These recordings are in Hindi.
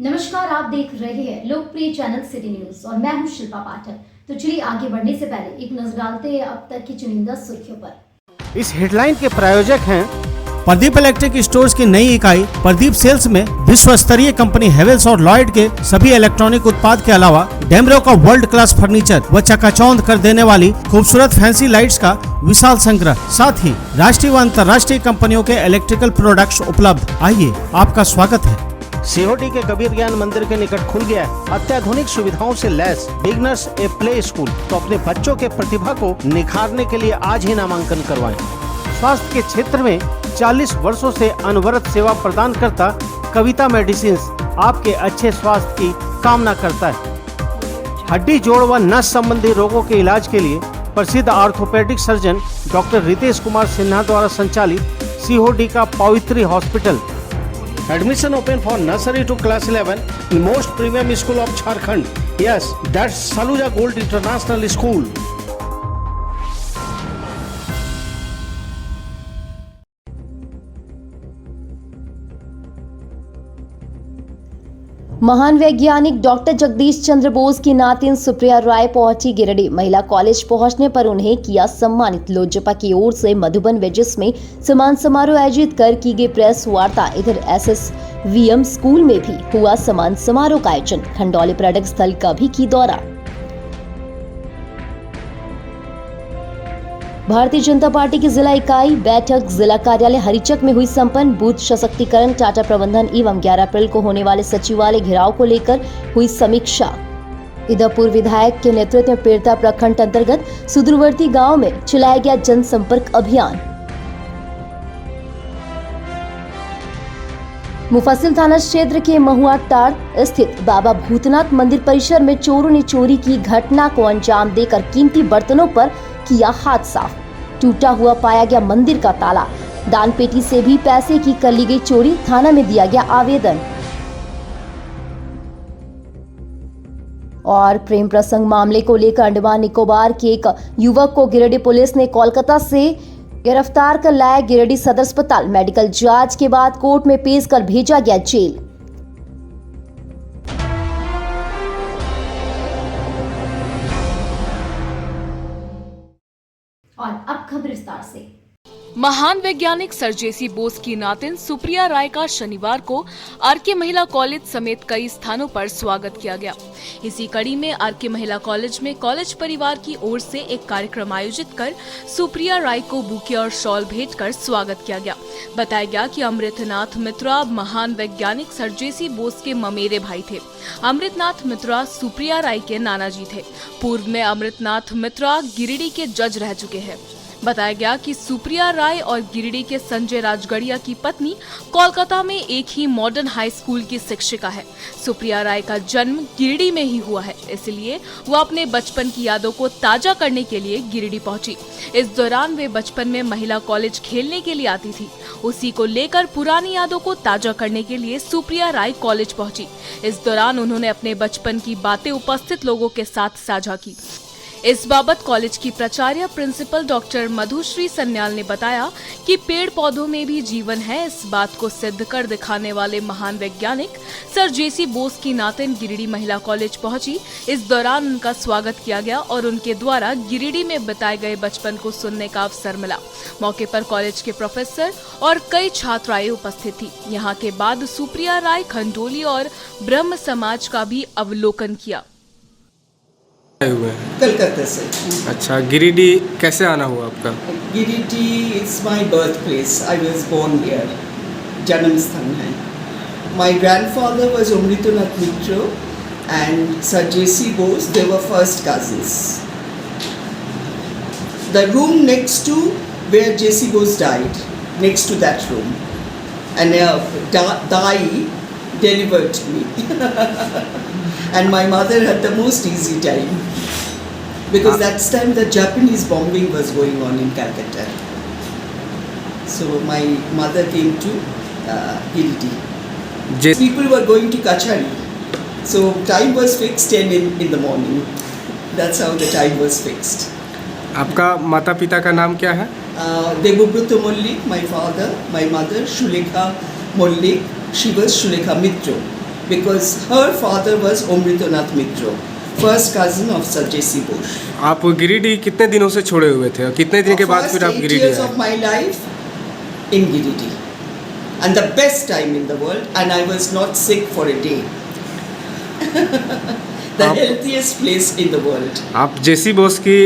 नमस्कार, आप देख रहे हैं लोकप्रिय चैनल सिटी न्यूज और मैं हूं शिल्पा पाठक। तो चलिए आगे बढ़ने से पहले एक नजर डालते हैं अब तक की चुनिंदा सुर्खियों पर। इस हेडलाइन के प्रायोजक हैं प्रदीप इलेक्ट्रिक स्टोर्स की नई इकाई प्रदीप सेल्स में विश्व स्तरीय कंपनी हेवेल्स और लॉयड के सभी इलेक्ट्रॉनिक उत्पाद के अलावा डेमरो का वर्ल्ड क्लास फर्नीचर व चकाचौंध कर देने वाली खूबसूरत फैंसी लाइट्स का विशाल संग्रह, साथ ही राष्ट्रीय व अंतर्राष्ट्रीय कंपनियों के इलेक्ट्रिकल प्रोडक्ट्स उपलब्ध। आइए, आपका स्वागत है। सीहोडी के कबीर ज्ञान मंदिर के निकट खुल गया है अत्याधुनिक सुविधाओं से lace beginners a play school. तो अपने बच्चों के प्रतिभा को निखारने के लिए आज ही नामांकन करवाएं। स्वास्थ्य के क्षेत्र में 40 वर्षों से अनवरत सेवा प्रदान करता कविता मेडिसिन आपके अच्छे स्वास्थ्य की कामना करता है। हड्डी, जोड़ व नस संबंधी रोगों के इलाज के लिए प्रसिद्ध orthopaedic surgeon doctor Ritesh Kumar Sinha द्वारा संचालित सीहोडी का Pavitri hospital. Admission open for nursery to class 11 in most premium school of Jharkhand. Yes, that's Saluja Gold International School. महान वैज्ञानिक डॉक्टर जगदीश चंद्र बोस की नातिन सुप्रिया राय पहुंची गिरिडीह। महिला कॉलेज पहुंचने पर उन्हें किया सम्मानित। लोजपा की ओर से मधुबन वेजिस में सम्मान समारोह आयोजित कर की गई प्रेस वार्ता। इधर SSVM स्कूल में भी हुआ सम्मान समारोह का आयोजन। खंडौली पर्यटक स्थल का भी की दौरा। भारतीय जनता पार्टी की जिला इकाई बैठक जिला कार्यालय हरिचक में हुई संपन्न। बूथ सशक्तिकरण, टाटा प्रबंधन एवं 11 अप्रैल को होने वाले सचिवालय घेराव को लेकर हुई समीक्षा। इधर पूर्व विधायक के नेतृत्व में पेड़ता प्रखंड अंतर्गत सुदूरवर्ती गांव में चलाया गया जनसंपर्क अभियान। मुफस्सिल थाना क्षेत्र के महुआटाड़ स्थित बाबा भूतनाथ मंदिर परिसर में चोरों ने चोरी की घटना को अंजाम देकर कीमती बर्तनों पर किया हाथ साफ। टूटा हुआ पाया गया मंदिर का ताला। दान पेटी से भी पैसे की कर ली गई चोरी। थाना में दिया गया आवेदन। और प्रेम प्रसंग मामले को लेकर अंडमान निकोबार के एक युवक को गिरिडीह पुलिस ने कोलकाता से गिरफ्तार कर लाया गिरिडीह सदर अस्पताल। मेडिकल जांच के बाद कोर्ट में पेश कर भेजा गया जेल। और अब खबर विस्तार से। महान वैज्ञानिक सर जेसी बोस की नातिन सुप्रिया राय का शनिवार को आरके महिला कॉलेज समेत कई स्थानों पर स्वागत किया गया। इसी कड़ी में आरके महिला कॉलेज में कॉलेज परिवार की ओर से एक कार्यक्रम आयोजित कर सुप्रिया राय को बुके और शॉल भेंट कर स्वागत किया गया। बताया गया कि अमृतनाथ मित्रा महान वैज्ञानिक सर जेसी बोस के ममेरे भाई थे। अमृतनाथ मित्रा सुप्रिया राय के नाना जी थे। पूर्व में अमृतनाथ मित्रा गिरिडीह के जज रह चुके हैं। बताया गया कि सुप्रिया राय और गिरिडीह के संजय राजगढ़िया की पत्नी कोलकाता में एक ही मॉडर्न हाई स्कूल की शिक्षिका है। सुप्रिया राय का जन्म गिरिडीह में ही हुआ है, इसलिए वो अपने बचपन की यादों को ताजा करने के लिए गिरिडीह पहुंची। इस दौरान वे बचपन में महिला कॉलेज खेलने के लिए आती थी। उसी को लेकर पुरानी यादों को ताजा करने के लिए सुप्रिया राय कॉलेज पहुंची। इस दौरान उन्होंने अपने बचपन की बातें उपस्थित लोगों के साथ साझा की। इस बाबत कॉलेज की प्राचार्य प्रिंसिपल डॉक्टर मधुश्री सन्याल ने बताया कि पेड़ पौधों में भी जीवन है। इस बात को सिद्ध कर दिखाने वाले महान वैज्ञानिक सर जेसी बोस की नातिन गिरिडीह महिला कॉलेज पहुंची। इस दौरान उनका स्वागत किया गया और उनके द्वारा गिरिडीह में बिताए गए बचपन को सुनने का अवसर मिला। मौके पर कॉलेज के प्रोफेसर और कई छात्राएं उपस्थित थी। यहाँ के बाद सुप्रिया राय खंडोली और ब्रह्म समाज का भी अवलोकन किया। हुए हैं कलकत्ता से। अच्छा, गिरिडीह कैसे आना हुआ आपका? Giridih is my birth place. I was born here. जन्म स्थान है। My grandfather was Amritnath Mitra and sir JC Bose. They were first cousins. The room next to where JC Bose died, next to that room, and Dai delivered me. And my mother had the most easy time because that time the Japanese bombing was going on in Calcutta. So my mother came to Giridih. People were going to Kachari. So time was fixed 10 in the morning. That's how the time was fixed. आपका माता पिता का नाम क्या है? Devobruta Mollik, my father. My mother, Shulekha Mollik. She was Shulekha Mitro. because her father was Amritonath Mitra, first cousin of Sir J.C. Bose. आप गिरिडीह कितने दिनों से छोड़े हुए थे और कितने दिन के बाद First फिर आप 8 गिरिडीह years आए? of my life in Giridih, and the best time in the world, and I was not sick for a day. The आप- healthiest place in the world. आप जेसी बोस की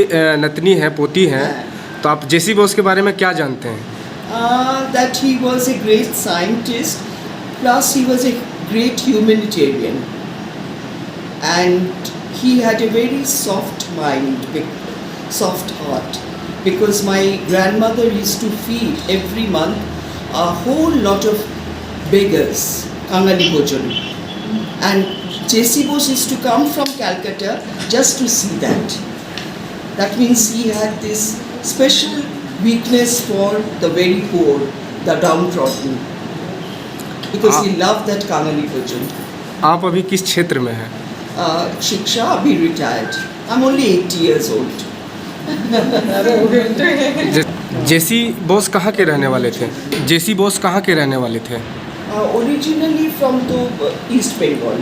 नतनी हैं, पोती हैं, हाँ। तो आप जेसी बोस के बारे में क्या जानते हैं? That he was a great scientist, plus he was a great humanitarian, and he had a very soft mind, soft heart, because my grandmother used to feed every month a whole lot of beggars, Kangali Bhojan, and J.C. Bose used to come from Calcutta just to see that. That means he had this special weakness for the very poor, the downtrodden, because he loved that Kangali Bhojan. आप अभी किस क्षेत्र में हैं? Shiksha, abhi retired. I'm only 80 years old. जेसी बोस कहाँ के रहने वाले थे? जेसी बोस कहाँ के रहने वाले थे? Originally from the East Bengal,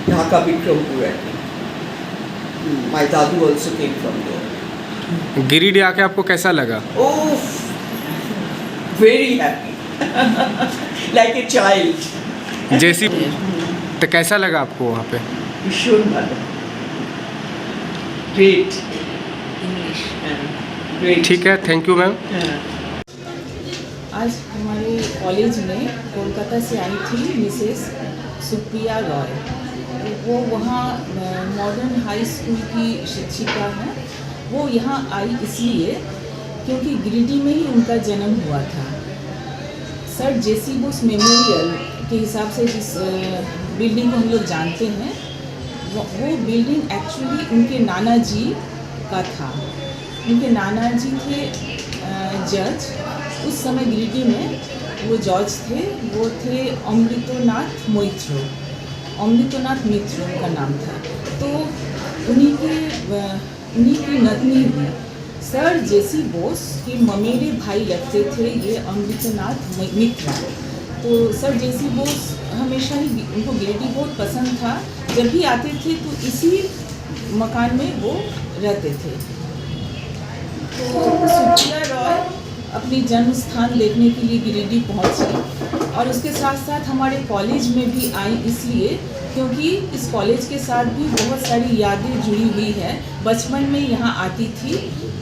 Dhaka Bikrampur. My dadu also came from there. Giridih आके आपको कैसा लगा? Oh, very happy, like a child. जेसी तो कैसा लगा आपको वहाँ पे? Sure, madam. Great. Great. ठीक है, थैंक यू मैम। आज हमारे कॉलेज में कोलकाता से आई थी मिसेस सुप्रिया रॉय। वो वहाँ मॉडर्न हाई स्कूल की शिक्षिका हैं। वो यहाँ आई इसलिए क्योंकि गिरिडीह में ही उनका जन्म हुआ था। सर जेसी बोस मेमोरियल के हिसाब से जिस बिल्डिंग को हम लोग जानते हैं, वो बिल्डिंग एक्चुअली उनके नाना जी का था। उनके नाना जी थे जज। उस समय गिरिडीह में वो जज थे, वो थे अमृतनाथ मित्र। अमृतनाथ मित्र उनका नाम था। तो उन्हीं की नतनी हुई। सर जेसी बोस के ममेरे भाई लगते थे ये अमृतनाथ मित्र। तो सर जेसी बोस हमेशा ही उनको गिरिडीह बहुत पसंद था। जब भी आते थे तो इसी मकान में वो रहते थे। तो सुप्रिया रॉय अपनी जन्म स्थान देखने के लिए गिरिडीह पहुंची और उसके साथ साथ हमारे कॉलेज में भी आई इसलिए क्योंकि इस कॉलेज के साथ भी बहुत सारी यादें जुड़ी हुई है। बचपन में यहाँ आती थी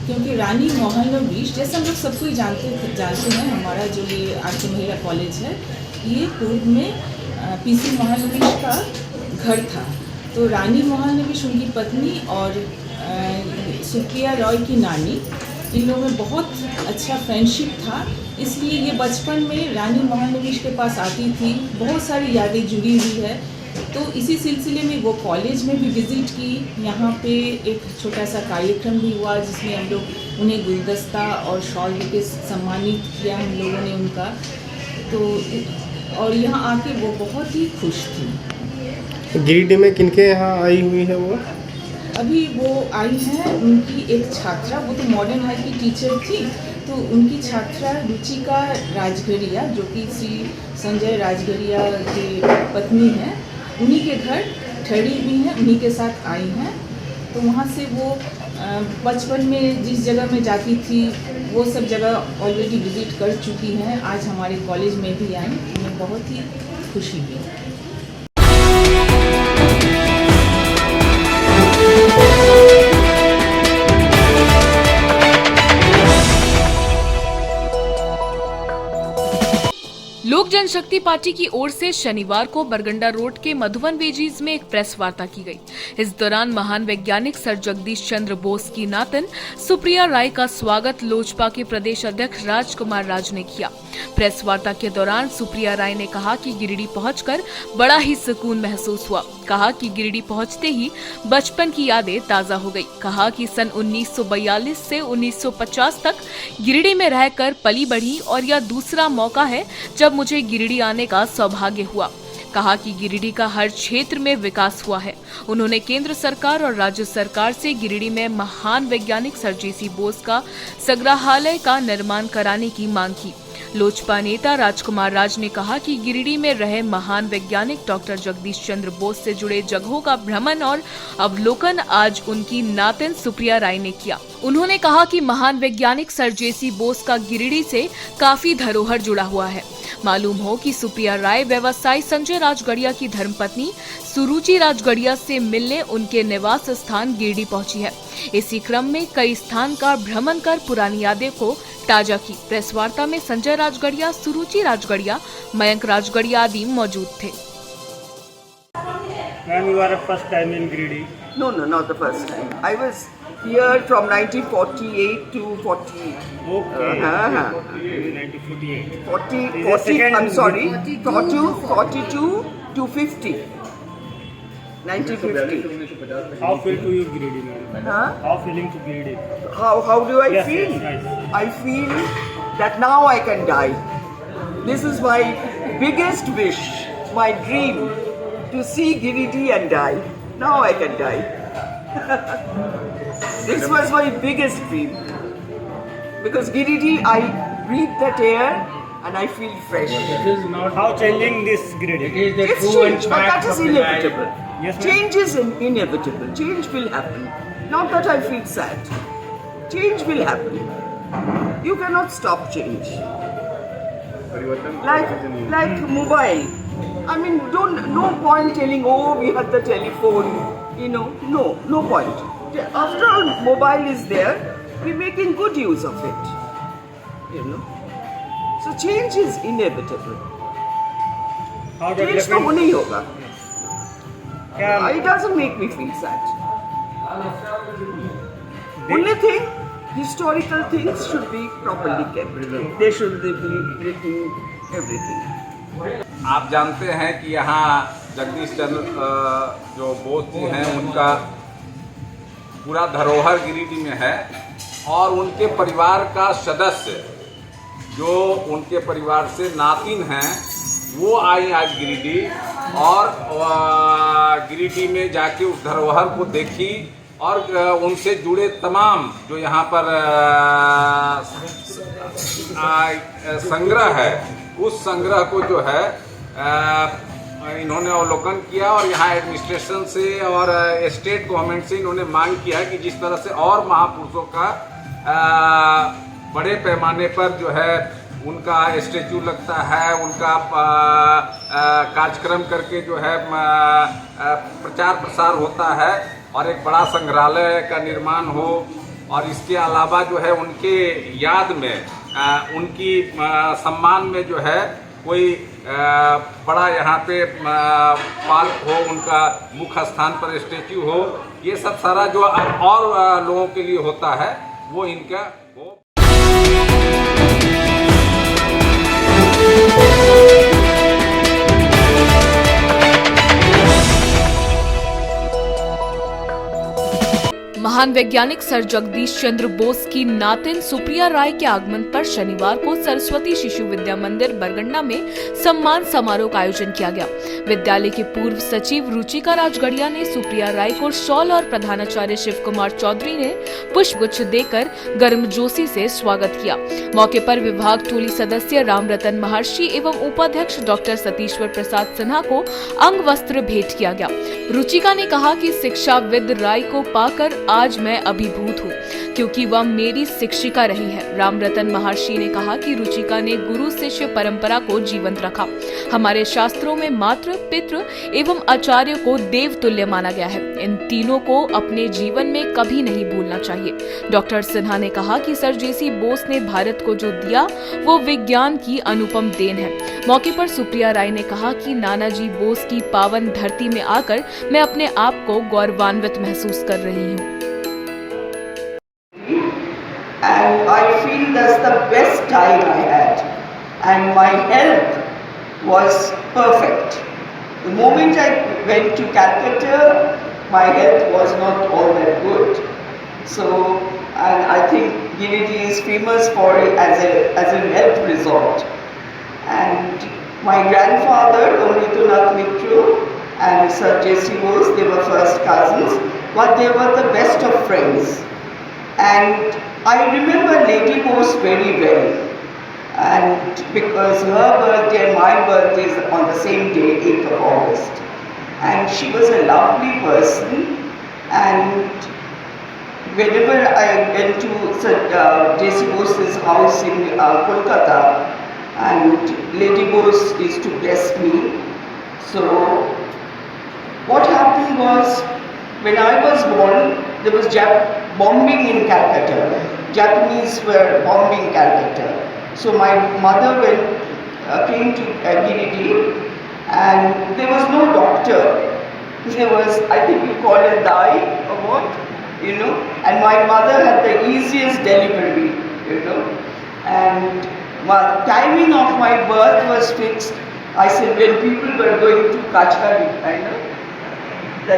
क्योंकि रानी मोहनोविश, जैसे हम लोग सब कोई जानते हैं, हमारा जो ये आर्य महिला कॉलेज है ये पूर्व में पीसी मोहनोविश का घर था। तो रानी मोहनोविश उनकी पत्नी और सुप्रिया रॉय की नानी, इन लोगों में बहुत अच्छा फ्रेंडशिप था। इसलिए ये बचपन में रानी मोहनोविश के पास आती थी। बहुत सारी यादें जुड़ी हुई है। तो इसी सिलसिले में वो कॉलेज में भी विज़िट की। यहाँ पे एक छोटा सा कार्यक्रम भी हुआ जिसमें हम लोग उन्हें गुलदस्ता और शॉल देके सम्मानित किया हम लोगों ने उनका। तो और यहाँ आके वो बहुत ही खुश थी। गिरिडीह में किनके यहाँ आई हुई है वो? अभी वो आई हैं उनकी एक छात्रा, वो तो मॉडर्न हाई की टीचर थी, तो उनकी छात्रा रुचिका राजघरिया जो कि श्री संजय राजघरिया के पत्नी हैं, उन्हीं के घर ठहरी हुई हैं, उन्हीं के साथ आई हैं। तो वहाँ से वो बचपन में जिस जगह में जाती थी वो सब जगह ऑलरेडी विज़िट कर चुकी हैं। आज हमारे कॉलेज में भी आई, उन्हें बहुत ही खुशी हुई। लोक जनशक्ति पार्टी की ओर से शनिवार को बरगंडा रोड के मधुबन वेजीज में एक प्रेस वार्ता की गई। इस दौरान महान वैज्ञानिक सर जगदीश चंद्र बोस की नातिन सुप्रिया राय का स्वागत लोजपा के प्रदेश अध्यक्ष राजकुमार राज ने किया। प्रेस वार्ता के दौरान सुप्रिया राय ने कहा कि गिरिडीह पहुंचकर बड़ा ही सुकून महसूस हुआ। कहा कि गिरिडीह पहुंचते ही बचपन की यादें ताजा हो गई। कहा कि सन 1942 से 1950 तक गिरिडीह में रहकर पली बढ़ी और यह दूसरा मौका है जब मुझे गिरिडीह आने का सौभाग्य हुआ। कहा कि गिरिडीह का हर क्षेत्र में विकास हुआ है। उन्होंने केंद्र सरकार और राज्य सरकार से गिरिडीह में महान वैज्ञानिक सर जेसी बोस का संग्रहालय का निर्माण कराने की मांग की। लोजपा नेता राजकुमार राज ने कहा कि गिरिडीह में रहे महान वैज्ञानिक डॉक्टर जगदीश चंद्र बोस से जुड़े जगहों का भ्रमण और अवलोकन आज उनकी नातिन सुप्रिया राय ने किया। उन्होंने कहा कि महान वैज्ञानिक सर जेसी बोस का गिरिडीह से काफी धरोहर जुड़ा हुआ है। मालूम हो कि सुप्रिया राय व्यवसायी संजय राजगढ़िया की धर्मपत्नी सुरुचि राजगढ़िया से मिलने उनके निवास स्थान गिरिडीह पहुंची है। इसी क्रम में कई स्थान का भ्रमण कर पुरानी यादें को ताजा की। प्रेस वार्ता में संजय राजगढ़िया, सुरुचि राजगढ़िया, मयंक राजगढ़िया आदि मौजूद थे। Ma'am, you are first time in Giridih. No, not the first time. I was here from 1948 to 40. Okay. 1948. 40 I'm sorry, 42 to 50. 1950. How feel to you Giridih, ma'am? Huh? How feeling to Giridih? How do I Yes, feel? yes. I feel that now I can die. This is my biggest wish, my dream, to see Giridih and die. Now I can die. This was my biggest dream. Because Giridih, I breathe that air and I feel fresh. It is not how changing this Giridih. It's change, but that is inevitable. Yes, ma'am. Change is inevitable. Change will happen. Not that I feel sad. Change will happen. You cannot stop change. Like mobile. I mean, no point telling, oh, we had the telephone. No point. After all, mobile is there. We're making good use of it. So change is inevitable. How Change तो होना ही होगा. क्या It doesn't make me feel sad. Only thing, historical things should be properly kept. They should be written, everything. आप जानते हैं कि यहाँ जगदीश चंद्र जो बोस जी हैं उनका पूरा धरोहर गिरिडीह में है और उनके परिवार का सदस्य जो उनके परिवार से नातिन हैं वो आई आज गिरिडीह और गिरिडीह में जाके उस धरोहर को देखी और उनसे जुड़े तमाम जो यहाँ पर संग्रह है उस संग्रह को जो है इन्होंने अवलोकन किया और यहाँ एडमिनिस्ट्रेशन से और स्टेट गवर्नमेंट से इन्होंने मांग किया है कि जिस तरह से और महापुरुषों का बड़े पैमाने पर जो है उनका स्टैचू लगता है, उनका कार्यक्रम करके जो है प्रचार प्रसार होता है और एक बड़ा संग्रहालय का निर्माण हो और इसके अलावा जो है उनके याद में उनकी सम्मान में जो है कोई बड़ा यहाँ पे पार्क हो, उनका मुख्य स्थान पर स्टैचू हो, ये सब सारा जो और लोगों के लिए होता है वो इनका हो। महान वैज्ञानिक सर जगदीश चंद्र बोस की नातिन सुप्रिया राय के आगमन पर शनिवार को सरस्वती शिशु विद्या मंदिर बरगंडा में सम्मान समारोह का आयोजन किया गया। विद्यालय के पूर्व सचिव रुचिका राजगढ़िया ने सुप्रिया राय को शॉल और प्रधानाचार्य शिव कुमार चौधरी ने पुष्पगुच्छ देकर गर्मजोशी से स्वागत किया। मौके पर विभाग टोली सदस्य रामरतन महर्षि एवं उपाध्यक्ष डॉक्टर सतीश्वर प्रसाद सिन्हा को अंग वस्त्र भेंट किया गया। रुचिका ने कहा कि शिक्षाविद राय को पाकर आज मैं अभिभूत हूँ क्योंकि वह मेरी शिक्षिका रही है। रामरतन महर्षि ने कहा कि रुचिका ने गुरु शिष्य परंपरा को जीवंत रखा। हमारे शास्त्रों में मातृ, पितृ एवं आचार्य को देव तुल्य माना गया है। इन तीनों को अपने जीवन में कभी नहीं भूलना चाहिए। डॉक्टर सिन्हा ने कहा कि सर जेसी बोस ने भारत को जो दिया वो विज्ञान की अनुपम देन है। मौके पर सुप्रिया राय ने कहा कि नानाजी बोस की पावन धरती में आकर मैं अपने आप को गौरवान्वित महसूस कर रही हूँ। And I feel that's the best time I had. And my health was perfect. The moment I went to Calcutta, my health was not all that good. So, and I think Giridih is famous for it as a health resort. And my grandfather, Amritunath Mitru, and Sir J.C. Bose, they were first cousins, but they were the best of friends. And I remember Lady Bose very well. and because her birthday and my birthday is on the same day, 8th of August. And she was a lovely person, and whenever I went to J.C. Bose's house in Kolkata, and Lady Bose used to bless me. So what happened was, when I was born, there was bombing in Calcutta. Japanese were bombing Calcutta. So my mother came to Giridih, and there was no doctor. There was, I think you call it dai or what, and my mother had the easiest delivery, and my timing of my birth was fixed. I said when people were going to Kachari,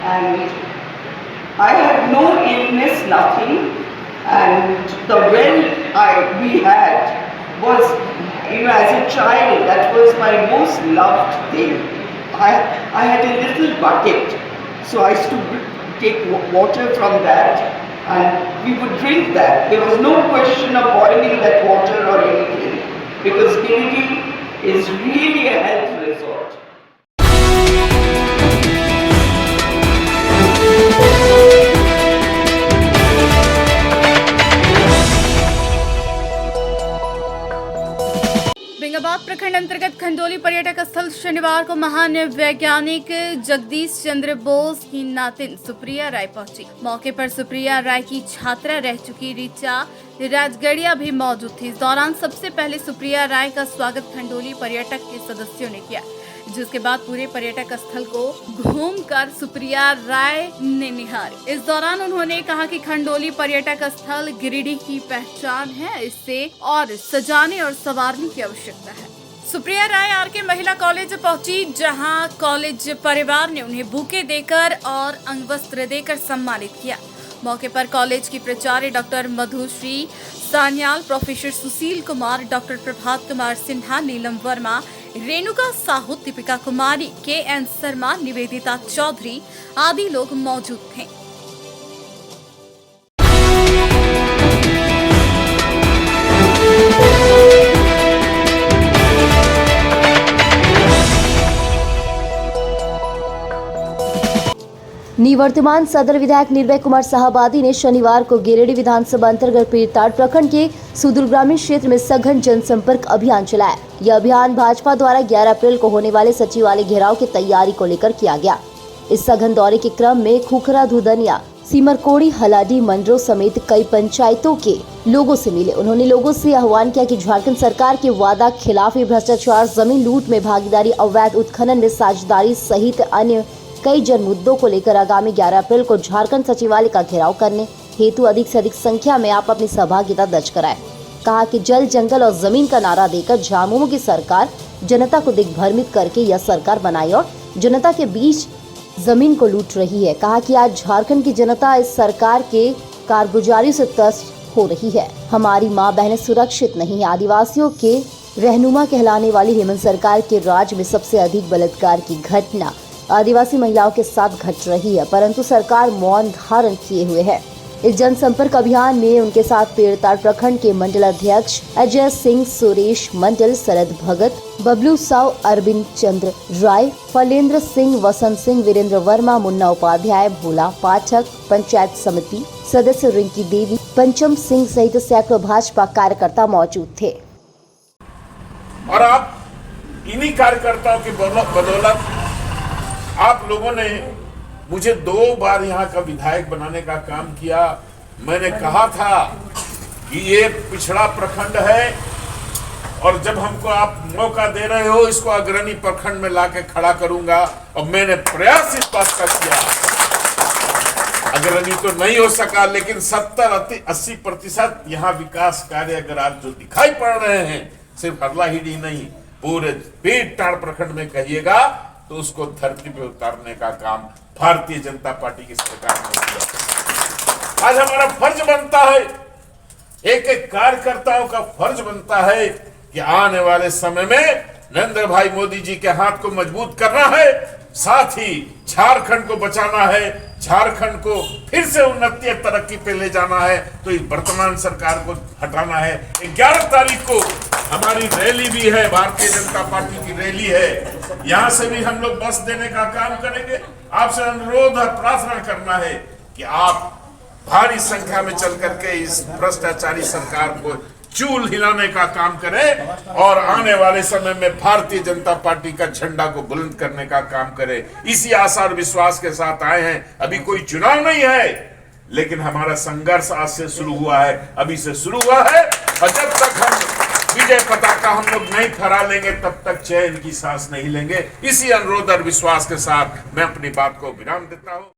and I had no illness, nothing, and the well we had was, as a child, that was my most loved thing. I had a little bucket, so I used to take water from that, and we would drink that. There was no question of boiling that water or anything, because Giridih is really a health resort. Bengabad प्रखंड अंतर्गत खंडोली पर्यटक स्थल शनिवार को महान वैज्ञानिक जगदीश चंद्र बोस की नातिन सुप्रिया राय पहुंची। मौके पर सुप्रिया राय की छात्रा रह चुकी ऋचा राजगढ़िया भी मौजूद थी। इस दौरान सबसे पहले सुप्रिया राय का स्वागत खंडोली पर्यटक के सदस्यों ने किया, जिसके बाद पूरे पर्यटक स्थल को घूमकर सुप्रिया राय ने निहारी। इस दौरान उन्होंने कहा कि खंडोली पर्यटक स्थल गिरिडीह की पहचान है, इसे और सजाने और संवारने की आवश्यकता है। सुप्रिया राय आरके महिला कॉलेज पहुंची, जहां कॉलेज परिवार ने उन्हें बुके देकर और अंगवस्त्र देकर सम्मानित किया। मौके पर कॉलेज की प्राचार्य doctor Madhushree Sanyal, professor Sushil Kumar, doctor Prabhat Kumar Sinha, Neelam Verma, Renuka Sahu, Deepika Kumari, KN Sharma, Nivedita Chaudhary आदि लोग मौजूद थे। निवर्तमान सदर विधायक निर्भय कुमार साहबादी ने शनिवार को गिरिडीह विधानसभा अंतर्गत पीरताड़ प्रखंड के सुदूर ग्रामीण क्षेत्र में सघन जनसंपर्क अभियान चलाया। यह अभियान भाजपा द्वारा 11 अप्रैल को होने वाले सचिवालय घेराव की तैयारी को लेकर किया गया। इस सघन दौरे के क्रम में खुखरा, धुदनिया, सिमरकोड़ी, हलाडी, मंडरो समेत कई पंचायतों के लोगों से मिले। उन्होंने लोगों से आह्वान किया कि झारखंड सरकार के वादा खिलाफी, भ्रष्टाचार, जमीन लूट में भागीदारी, अवैध उत्खनन में साझेदारी सहित अन्य कई जन मुद्दों को लेकर आगामी 11 अप्रैल को झारखंड सचिवालय का घेराव करने हेतु अधिक से अधिक संख्या में आप अपनी सहभागिता दर्ज कराएं। कहा कि जल, जंगल और जमीन का नारा देकर झामुमो की सरकार जनता को दिग्भ्रमित करके यह सरकार बनाई और जनता के बीच जमीन को लूट रही है। कहा कि आज झारखंड की जनता इस सरकार के कारगुजारी से त्रस्त हो रही है। हमारी माँ बहनें सुरक्षित नहीं है। आदिवासियों के रहनुमा कहलाने वाली हेमंत सरकार के राज में सबसे अधिक बलात्कार की घटना आदिवासी महिलाओं के साथ घट रही है, परंतु सरकार मौन धारण किए हुए है। इस जनसंपर्क अभियान में उनके साथ पीरताड़ प्रखंड के मंडल अध्यक्ष अजय सिंह, सुरेश मंडल, शरद भगत, बबलू साव, अरविंद चंद्र राय, फलेंद्र सिंह, वसंत सिंह, वीरेंद्र वर्मा, मुन्ना उपाध्याय, भोला पाठक, पंचायत समिति सदस्य रिंकी देवी, पंचम सिंह सहित सैकड़ों भाजपा कार्यकर्ता मौजूद थे। और आप इन्हीं कार्यकर्ताओं की बदौलत आप लोगों ने मुझे 2 बार यहाँ का विधायक बनाने का काम किया। मैंने कहा था कि ये पिछड़ा प्रखंड है और जब हमको आप मौका दे रहे हो, इसको अग्रणी प्रखंड में लाके खड़ा करूंगा। और मैंने प्रयास इस बात का किया। अग्रणी तो नहीं हो सका, लेकिन 70-80% यहाँ विकास कार्य अगर आज जो दिखाई पड़ रहे हैं, सिर्फ हरलाहिड़ी नहीं, पूरे पीरताड़ प्रखंड में कहिएगा तो उसको धरती पे उतारने का काम भारतीय जनता पार्टी की सरकार ने किया। आज हमारा फर्ज बनता है, एक कार्यकर्ताओं का फर्ज बनता है कि आने वाले समय में नरेंद्र भाई मोदी जी के हाथ को मजबूत करना है साथ ही झारखंड को बचाना है, झारखंड को फिर से उन्नति और तरक्की पे ले जाना है, तो इस वर्तमान सरकार को हटाना है। 11 तारीख को हमारी रैली भी है, भारतीय जनता पार्टी की रैली है। यहाँ से भी हम लोग बस देने का काम करेंगे। आपसे अनुरोध और प्रार्थना करना है कि आप भारी संख्या में चल करके इस भ्रष्टाचारी सरकार को चूल हिलाने का काम करें और आने वाले समय में भारतीय जनता पार्टी का झंडा को बुलंद करने का काम करें। इसी आशा और विश्वास के साथ आए हैं। अभी कोई चुनाव नहीं है, लेकिन हमारा संघर्ष आज से शुरू हुआ है, अभी से शुरू हुआ है। और जब तक हम विजय पताका हम लोग नहीं फहरा लेंगे, तब तक चैन की सांस नहीं लेंगे। इसी अनुरोध और विश्वास के साथ मैं अपनी बात को विराम देता हूँ।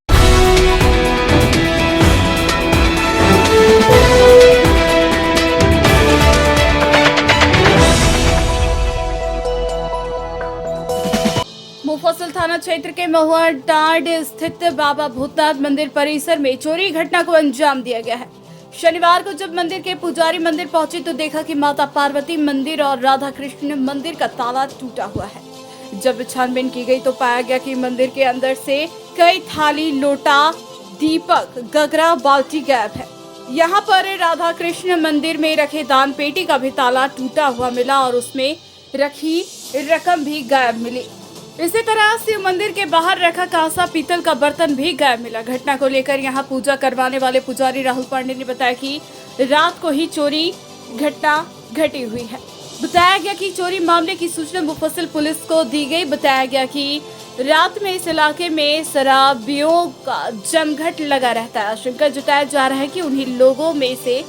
मुफस्सिल थाना क्षेत्र के महुआ डांड स्थित बाबा भूतनाथ मंदिर परिसर में चोरी घटना को अंजाम दिया गया है। शनिवार को जब मंदिर के पुजारी मंदिर पहुंचे तो देखा कि माता पार्वती मंदिर और राधा कृष्ण मंदिर का ताला टूटा हुआ है। जब छानबीन की गई तो पाया गया कि मंदिर के अंदर से कई थाली, लोटा, दीपक, गगरा, बाल्टी गायब है। यहाँ पर राधा कृष्ण मंदिर में रखे दान पेटी का भी ताला टूटा हुआ मिला और उसमें रखी रकम भी गायब मिली। इसी तरह शिव मंदिर के बाहर रखा कांसा पीतल का बर्तन भी गायब मिला। घटना को लेकर यहां पूजा करवाने वाले पुजारी राहुल पांडे ने बताया कि रात को ही चोरी घटना घटी हुई है। बताया गया कि चोरी मामले की सूचना मुफस्सिल पुलिस को दी गई। बताया गया कि रात में इस इलाके में शराबियों का जमघट लगा रहता है। आशंका जताया जा रहा है कि उन्हीं लोगों में से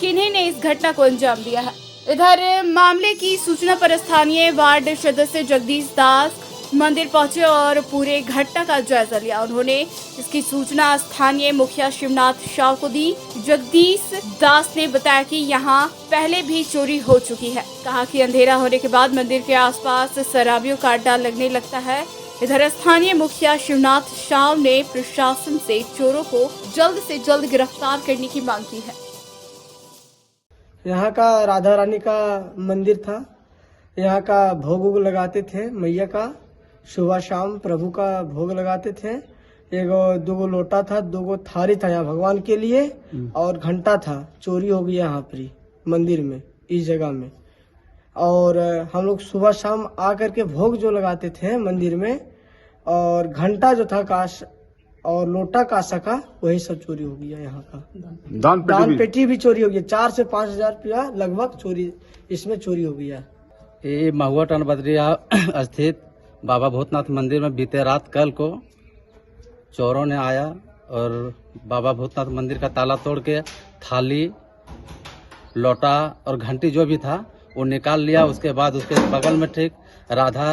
किन्हीं ने इस घटना को अंजाम दिया है। इधर मामले की सूचना पर स्थानीय वार्ड सदस्य जगदीश दास मंदिर पहुंचे और पूरे घटना का जायजा लिया। उन्होंने इसकी सूचना स्थानीय मुखिया शिवनाथ शाह को दी। जगदीश दास ने बताया कि यहां पहले भी चोरी हो चुकी है। कहा कि अंधेरा होने के बाद मंदिर के आसपास शराबियों का अड्डा लगने लगता है। इधर स्थानीय मुखिया शिवनाथ शाह ने प्रशासन से चोरों को जल्द से जल्द गिरफ्तार करने की मांग की है। यहाँ का राधा रानी का मंदिर था। यहाँ का भोग लगाते थे मैया का, सुबह शाम प्रभु का भोग लगाते थे। एगो 2 लोटा था, 2 थाली था यहाँ भगवान के लिए और घंटा था। चोरी हो गया यहाँ पर मंदिर में, इस जगह में। और हम लोग सुबह शाम आकर के भोग जो लगाते थे मंदिर में, और घंटा जो था काश और लोटा कासा का, वही सब चोरी हो गया। यहाँ का दान पेटी भी चोरी हो गया। 4 से 5 हजार रुपया लगभग चोरी इसमें चोरी हो गया। ये महुआ टन बद्रिया स्थित बाबा भूतनाथ मंदिर में बीते रात कल को चोरों ने आया और बाबा भूतनाथ मंदिर का ताला तोड़ के थाली, लोटा और घंटी जो भी था वो निकाल लिया। उसके बाद उसके बगल में ठीक राधा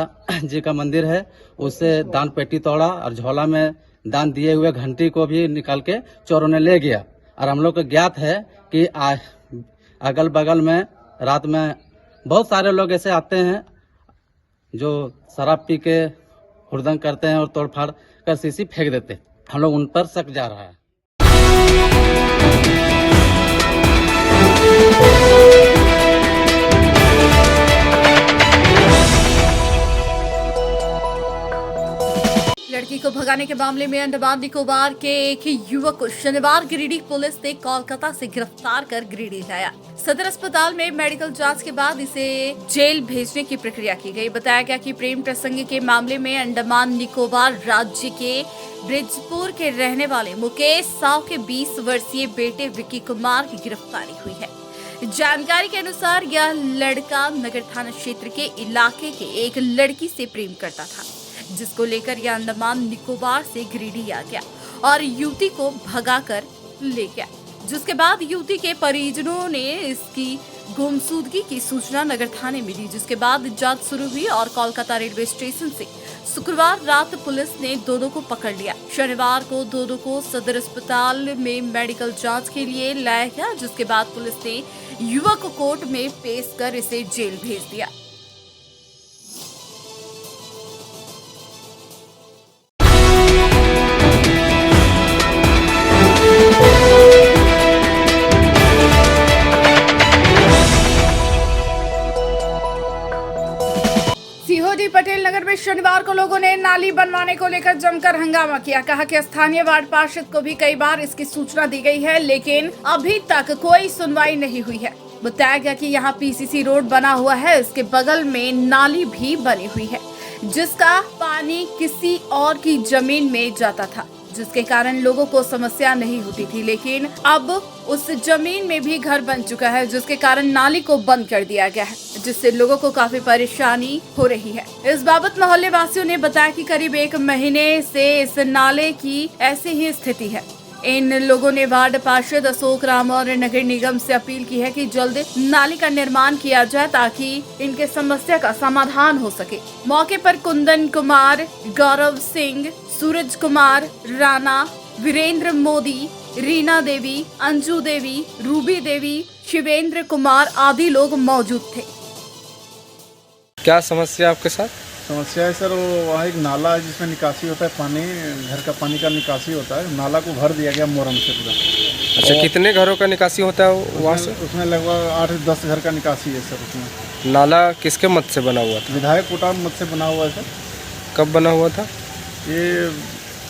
जी का मंदिर है, उससे दान पेटी तोड़ा और झोला में दान दिए हुए घंटी को भी निकाल के चोरों ने ले गया। और हम लोग को ज्ञात है कि अगल बगल में रात में बहुत सारे लोग ऐसे आते हैं जो शराब पी के हुड़दंग करते हैं और तोड़फाड़ कर शीशी फेंक देते हैं। हम लोग उन पर शक जा रहा है। लड़की को भगाने के मामले में अंडमान निकोबार के एक युवक को शनिवार गिरिडीह पुलिस ने कोलकाता से गिरफ्तार कर गिरिडीह लाया। सदर अस्पताल में मेडिकल जांच के बाद इसे जेल भेजने की प्रक्रिया की गई। बताया गया कि प्रेम प्रसंग के मामले में अंडमान निकोबार राज्य के ब्रिजपुर के रहने वाले मुकेश साव के 20 वर्षीय बेटे विक्की कुमार की गिरफ्तारी हुई है। जानकारी के अनुसार यह लड़का नगर थाना क्षेत्र के इलाके के एक लड़की से प्रेम करता था, जिसको लेकर यह अंडमान निकोबार से गिरिडीह आ गया और युवती को भगाकर ले गया। जिसके बाद युवती के परिजनों ने इसकी गुमशुदगी की सूचना नगर थाने में दी, जिसके बाद जांच शुरू हुई और कोलकाता रेलवे स्टेशन से शुक्रवार रात पुलिस ने दोनों को पकड़ लिया। शनिवार को दोनों को सदर अस्पताल में मेडिकल जांच के लिए लाया गया, जिसके बाद पुलिस ने युवक को कोर्ट में पेश कर इसे जेल भेज दिया। पटेल नगर में शनिवार शुक्रवार को लोगों ने नाली बनवाने को लेकर जमकर हंगामा किया। कहा कि स्थानीय वार्ड पार्षद को भी कई बार इसकी सूचना दी गई है, लेकिन अभी तक कोई सुनवाई नहीं हुई है। बताया गया कि यहाँ पीसीसी रोड बना हुआ है, इसके बगल में नाली भी बनी हुई है, जिसका पानी किसी और की जमीन में जाता था, जिसके कारण लोगों को समस्या नहीं होती थी। लेकिन अब उस जमीन में भी घर बन चुका है, जिसके कारण नाली को बंद कर दिया गया है, जिससे लोगों को काफी परेशानी हो रही है। इस बाबत मोहल्ले वासियों ने बताया कि करीब 1 महीने से इस नाले की ऐसी ही स्थिति है। इन लोगों ने वार्ड पार्षद अशोक राम और नगर निगम से अपील की है कि जल्द नाली का निर्माण किया जाए ताकि इनके समस्या का समाधान हो सके। मौके पर कुंदन कुमार, गौरव सिंह, सूरज कुमार राणा, वीरेंद्र मोदी, रीना देवी, अंजू देवी, रूबी देवी, शिवेंद्र कुमार आदि लोग मौजूद थे। क्या समस्या आपके साथ? समस्या है सर, वो वहाँ एक नाला है जिसमें निकासी होता है पानी, घर का पानी का निकासी होता है। नाला को भर दिया गया मोरम से पूरा। अच्छा, कितने घरों का निकासी होता है वहाँ से? उसमें लगभग 8-10 घर का निकासी है सर। उसमें नाला किसके मत से बना हुआ था? विधायक कोटाम मत से बना हुआ है सर। कब बना हुआ था? ये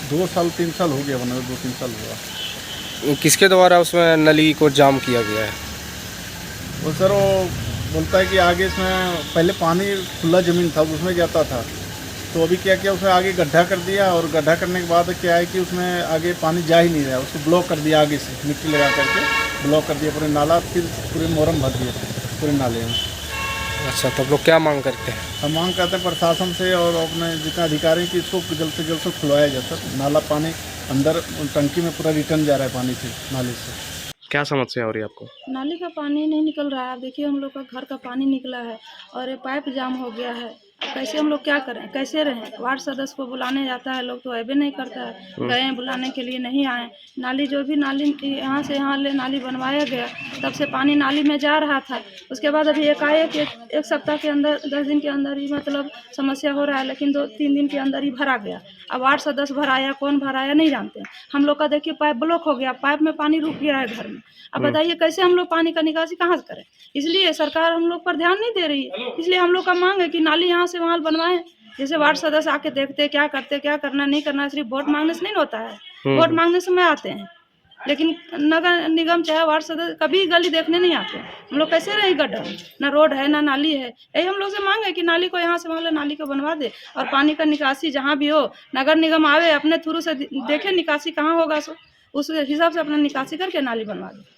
2-3 साल हो गया बना, 2-3 साल हुआ। किसके द्वारा उसमें नली को जाम किया गया है? वो सर वो बोलता है कि आगे इसमें पहले पानी खुला ज़मीन था, उसमें जाता था, तो अभी क्या किया, उसमें आगे गड्ढा कर दिया, और गड्ढा करने के बाद क्या है कि उसमें आगे पानी जा ही नहीं रहा, उसको ब्लॉक कर दिया, आगे से मिट्टी लगा करके ब्लॉक कर दिया पूरे नाला, फिर पूरे मोरम भर दिए पूरे नाले में। अच्छा, तो लोग क्या मांग करते हैं? हम मांग करते हैं प्रशासन से और अपने जितने अधिकारी कि इसको जल्द से जल्द से खुलवाया जाए सर। नाला पानी अंदर टंकी में पूरा रिटर्न जा रहा है पानी से, नाले से। क्या समस्या हो रही है आपको? नाली का पानी नहीं निकल रहा है। आप देखिए, हम लोग का घर का पानी निकला है और ये पाइप जाम हो गया है। कैसे हम लोग क्या करें, कैसे रहें? वार्ड सदस्य को बुलाने जाता है, लोग तो अबे नहीं करता है। गए बुलाने के लिए, नहीं आए। नाली जो भी नाली यहाँ से यहाँ ले नाली बनवाया गया, तब से पानी नाली में जा रहा था। उसके बाद अभी एकाएक एक सप्ताह के अंदर, 10 दिन के अंदर ही मतलब समस्या हो रहा है, लेकिन 2-3 दिन के अंदर ही भरा गया। अब वार्ड सदस्य भराया, कौन भराया नहीं जानते। हम लोग का देखिए पाइप ब्लॉक हो गया, पाइप में पानी रुक गया है घर में। अब बताइए कैसे हम लोग पानी का निकासी कहाँ से करें? इसलिए सरकार हम लोग पर ध्यान नहीं दे रही है। इसलिए हम लोग का मांग है कि नाली यहाँ से वहाँ बनवाएं। जैसे वार्ड सदस्य आके देखते क्या करते, क्या करना नहीं करना, सिर्फ वोट मांगने से नहीं होता है। वोट मांगने समय आते हैं, लेकिन नगर निगम चाहे वार्ड सदस्य कभी गली देखने नहीं आते। हम लोग कैसे रहे गड्ढा, ना रोड है ना नाली है। यही हम लोग से मांग है कि नाली को यहाँ से मान लो नाली को बनवा दे, और पानी का निकासी जहाँ भी हो, नगर निगम आवे अपने थ्रू से देखे निकासी कहाँ होगा, सो उस हिसाब से अपना निकासी करके नाली बनवा दे।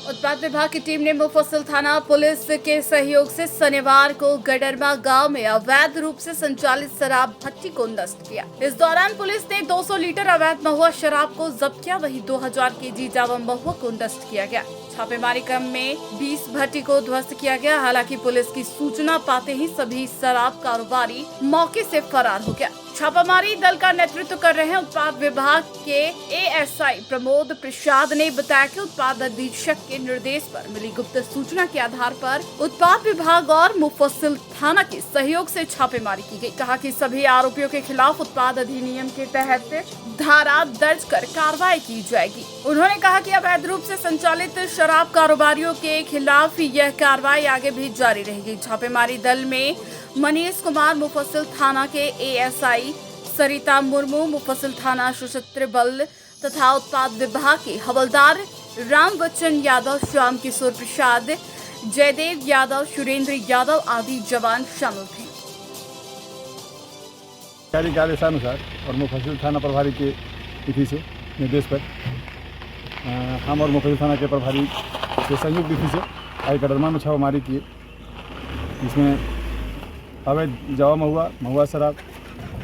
उत्पाद विभाग की टीम ने मुफस्सिल थाना पुलिस के सहयोग से शनिवार को गडरमा गांव में अवैध रूप से संचालित शराब भट्टी को नष्ट किया। इस दौरान पुलिस ने 200 लीटर अवैध महुआ शराब को जब्त किया, वहीं 2000 केजी जावा महुआ को नष्ट किया गया। छापेमारी क्रम में 20 भट्टी को ध्वस्त किया गया। हालांकि पुलिस की सूचना पाते ही सभी शराब कारोबारी मौके से फरार हो गया। छापामारी दल का नेतृत्व कर रहे हैं उत्पाद विभाग के एएसआई प्रमोद प्रसाद ने बताया कि उत्पाद अधीक्षक के निर्देश पर मिली गुप्त सूचना के आधार पर उत्पाद विभाग और मुफस्सिल थाना के सहयोग से छापेमारी की गई। कहा कि सभी आरोपियों के खिलाफ उत्पाद अधिनियम के तहत धारा दर्ज कर कार्रवाई की जाएगी। उन्होंने कहा कि अवैध रूप से संचालित शराब कारोबारियों के खिलाफ यह कार्रवाई आगे भी जारी रहेगी। छापेमारी दल में मनीष कुमार मुफस्सिल थाना के एएसआई, सरिता मुर्मू मुफस्सिल थाना सशस्त्र बल तथा उत्पाद विभाग के हवलदार राम बच्चन यादव, श्याम किशोर प्रसाद, जयदेव यादव, सुरेंद्र यादव आदि जवान शामिल थे। जारी के आदेशानुसार और मुफस्सिल थाना प्रभारी के तिथि से निर्देश पर हम और मुफस्सिल थाना के प्रभारी के संयुक्त तिथि से आज गडरमा में छापामारी किए। इसमें अवैध जावा महुआ शराब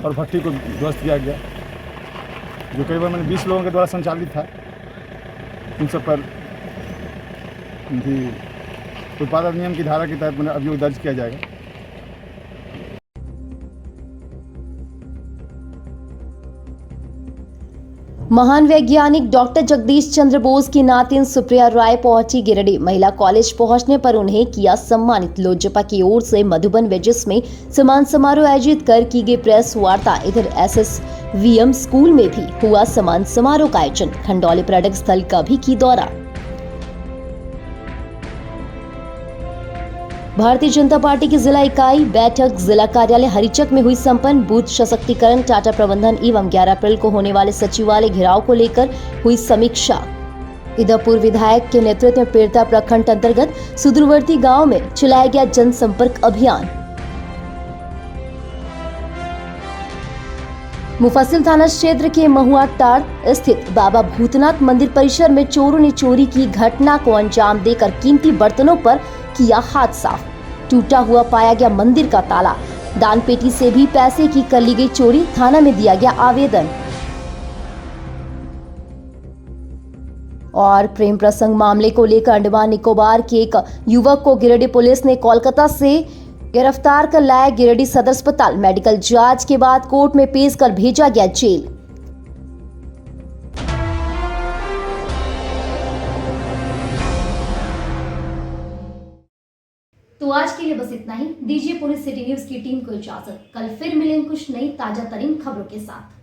और भट्टी को ध्वस्त किया गया, जो करीबन 20 लोगों के द्वारा संचालित था। इन सब पर उत्पाद अधिनियम की धारा के तहत अभियोग दर्ज किया जाएगा। महान वैज्ञानिक डॉक्टर जगदीश चंद्र बोस की नातिन सुप्रिया राय पहुंची गिरिडीह। महिला कॉलेज पहुंचने पर उन्हें किया सम्मानित। लोजपा की ओर से मधुबन वेजिस में सम्मान समारोह आयोजित कर की गई प्रेस वार्ता। इधर SSVM स्कूल में भी हुआ सम्मान समारोह का आयोजन। खंडौली पर्यटक स्थल का भी की दौरा। भारतीय जनता पार्टी की जिला इकाई बैठक जिला कार्यालय हरिचक में हुई संपन्न। बूथ सशक्तिकरण, टाटा प्रबंधन एवं 11 अप्रैल को होने वाले सचिवालय घेराव को लेकर हुई समीक्षा। इधर पूर्व विधायक के नेतृत्व में पेड़ता प्रखंड अंतर्गत सुदूरवर्ती गांव में चलाया गया जनसंपर्क अभियान। मुफस्सिल थाना क्षेत्र के महुआ टाड़ स्थित बाबा भूतनाथ मंदिर परिसर में चोरों ने चोरी की घटना को अंजाम देकर कीमती बर्तनों पर किया हाथ साफ। टूटा हुआ पाया गया मंदिर का ताला। दान पेटी से भी पैसे की कर ली गई चोरी। थाना में दिया गया आवेदन। और प्रेम प्रसंग मामले को लेकर अंडमान निकोबार के एक युवक को गिरिडीह पुलिस ने कोलकाता से गिरफ्तार कर लाया गिरिडीह सदर अस्पताल। मेडिकल जांच के बाद कोर्ट में पेश कर भेजा गया जेल। तो आज के लिए बस इतना ही। दीजिए पूरी सिटी न्यूज की टीम को इजाजत। कल फिर मिलेंगे कुछ नई ताजा तरीन खबरों के साथ।